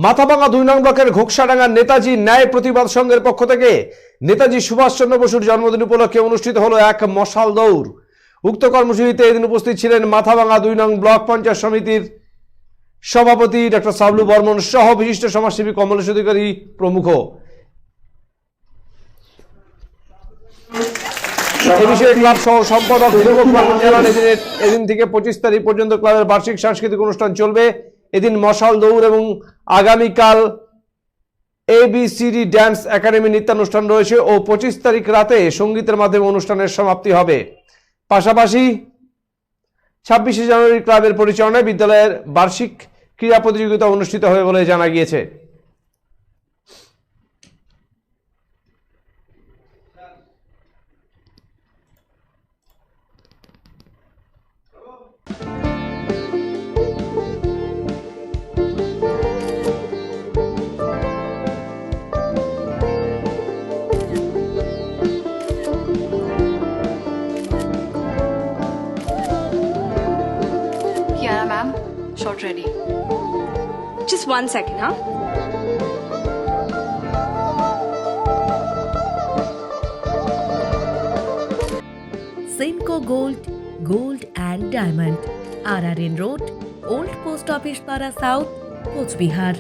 মাথাভাঙা 2 নং ব্লকের ঘোকসাডাঙ্গার নেতাজি ন্যায় প্রতিবাদ সংঘের পক্ষ থেকে নেতাজি সুভাষচন্দ্র বসুর জন্মদিন উপলক্ষে অনুষ্ঠিত হলো এক মশাল দৌড়। উক্ত কর্মসূচিতে এদিন উপস্থিত ছিলেন মাথাভাঙা 2 নং ব্লক পঞ্চায়েত সমিতির সভাপতি ডক্টর সাবলু বর্মন সহ বিশিষ্ট সমাজসেবী কমলেশ অধিকারী প্রমুখ। এ বিষয়ে ক্লাব সহ সম্পাদক জানান, এদিন থেকে 25 তারিখ পর্যন্ত ক্লাবের বার্ষিক সাংস্কৃতিক অনুষ্ঠান চলবে। এদিন মশাল দৌড় এবং আগামীকাল ABCD ড্যান্স একাডেমি নৃত্যানুষ্ঠান রয়েছে ও 25 তারিখ রাতে সঙ্গীতের মাধ্যমে অনুষ্ঠানের সমাপ্তি হবে। পাশাপাশি 26শে জানুয়ারি ক্লাবের পরিচালনায় বিদ্যালয়ের বার্ষিক ক্রীড়া প্রতিযোগিতা অনুষ্ঠিত হবে বলে জানা গিয়েছে। Kiara ma'am, shot ready. Just 1 second, huh? Simco Gold and Diamond, RRN Road, Old Post Office Para South, Coach Bihar.